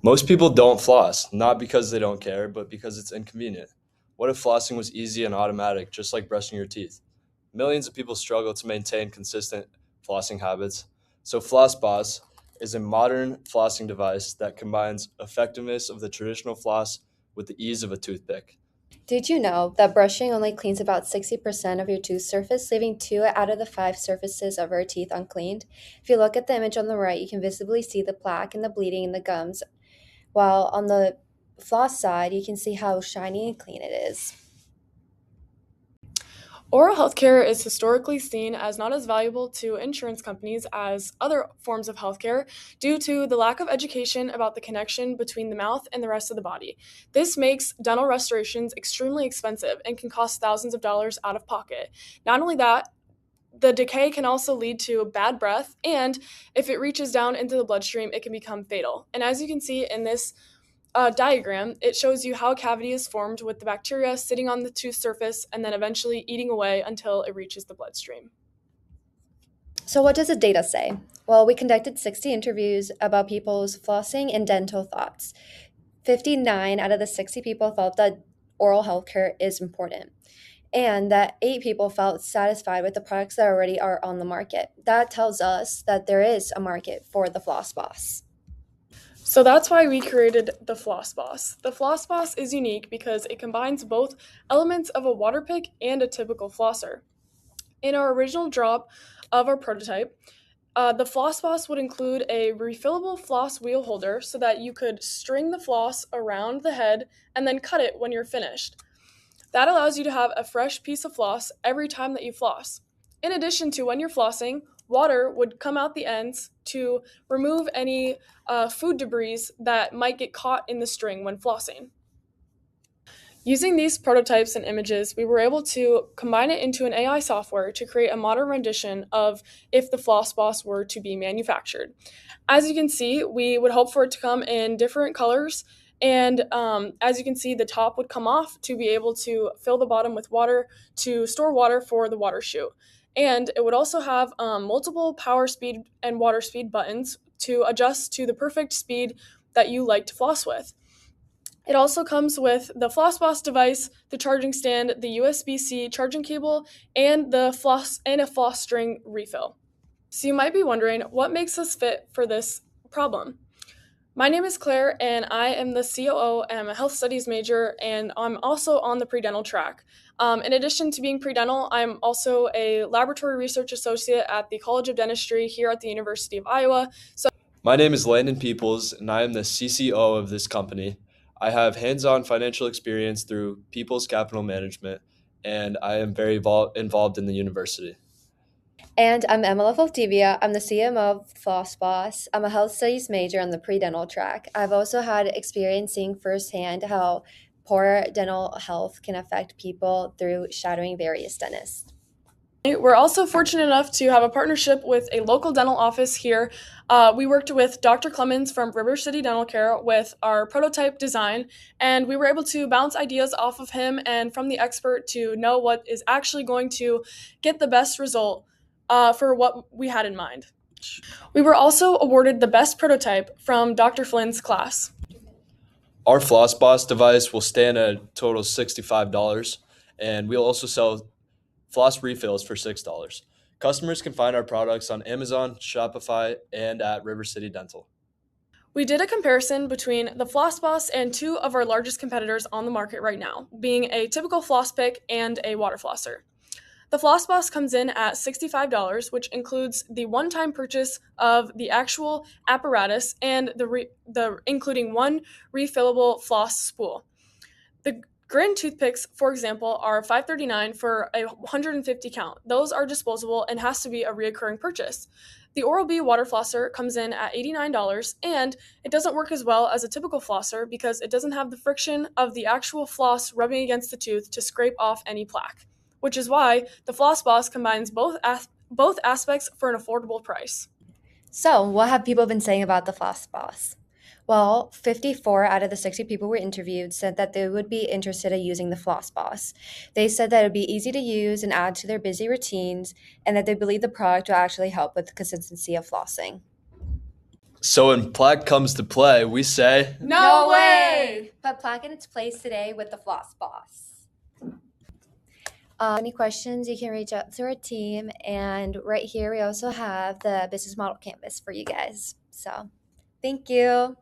Most people don't floss, not because they don't care, but because it's inconvenient. What if flossing was easy and automatic, just like brushing your teeth? Millions of people struggle to maintain consistent flossing habits. So, Floss Boss is a modern flossing device that combines effectiveness of the traditional floss with the ease of a toothpick. Did you know that brushing only cleans about 60% of your tooth surface, leaving two out of the five surfaces of our teeth uncleaned? If you look at the image on the right, you can visibly see the plaque and the bleeding in the gums, while on the floss side, you can see how shiny and clean it is. Oral healthcare is historically seen as not as valuable to insurance companies as other forms of healthcare due to the lack of education about the connection between the mouth and the rest of the body. This makes dental restorations extremely expensive and can cost thousands of dollars out of pocket. Not only that, the decay can also lead to bad breath, and if it reaches down into the bloodstream, it can become fatal. And as you can see in this diagram, it shows you how a cavity is formed with the bacteria sitting on the tooth surface and then eventually eating away until it reaches the bloodstream. So, what does the data say? Well, we conducted 60 interviews about people's flossing and dental thoughts. 59 out of the 60 people felt that oral health care is important, and that 8 people felt satisfied with the products that already are on the market. That tells us that there is a market for the Floss Boss. So that's why we created the Floss Boss. The Floss Boss is unique because it combines both elements of a water pick and a typical flosser. In our original drop of our prototype, the Floss Boss would include a refillable floss wheel holder so that you could string the floss around the head and then cut it when you're finished. That allows you to have a fresh piece of floss every time that you floss. In addition to when you're flossing, water would come out the ends to remove any food debris that might get caught in the string when flossing. Using these prototypes and images, we were able to combine it into an AI software to create a modern rendition of if the Floss Boss were to be manufactured. As you can see, we would hope for it to come in different colors, and as you can see, the top would come off to be able to fill the bottom with water to store water for the water chute. And it would also have multiple power speed and water speed buttons to adjust to the perfect speed that you like to floss with. It also comes with the FlossBoss device, the charging stand, the USB-C charging cable, and the floss and a floss string refill. So you might be wondering, what makes us fit for this problem? My name is Claire, and I am the COO and I'm a health studies major, and I'm also on the pre-dental track. In addition to being pre-dental, I'm also a laboratory research associate at the College of Dentistry here at the University of Iowa. So My name is Landon Peoples, and I am the CCO of this company. I have hands on financial experience through People's Capital Management, and I am very involved in the university. And I'm Emma Valdivia. I'm the CMO of Floss Boss. I'm a health studies major on the pre-dental track. I've also had experience seeing firsthand how poor dental health can affect people through shadowing various dentists. we're also fortunate enough to have a partnership with a local dental office here. We worked with Dr. Clemens from River City Dental Care with our prototype design, and we were able to bounce ideas off of him and from the expert to know what is actually going to get the best result for what we had in mind. We were also awarded the best prototype from Dr. Flynn's class. Our Floss Boss device will stand at a total of $65, and we'll also sell floss refills for $6. Customers can find our products on Amazon, Shopify, and at River City Dental. We did a comparison between the Floss Boss and two of our largest competitors on the market right now, being a typical floss pick and a water flosser. The Floss Boss comes in at $65, which includes the one-time purchase of the actual apparatus and the including one refillable floss spool. The Grin toothpicks, for example, are $5.39 for a 150 count. Those are disposable and has to be a reoccurring purchase. The Oral-B water flosser comes in at $89, and it doesn't work as well as a typical flosser because it doesn't have the friction of the actual floss rubbing against the tooth to scrape off any plaque, which is why the Floss Boss combines both aspects for an affordable price. So, what have people been saying about the Floss Boss? Well, 54 out of the 60 people we interviewed said that they would be interested in using the Floss Boss. They said that it would be easy to use and add to their busy routines, and that they believe the product will actually help with the consistency of flossing. So when plaque comes to play, we say, No way! Put plaque in its place today with the Floss Boss. Any questions, you can reach out to our team. And right here, we also have the business model canvas for you guys. So thank you.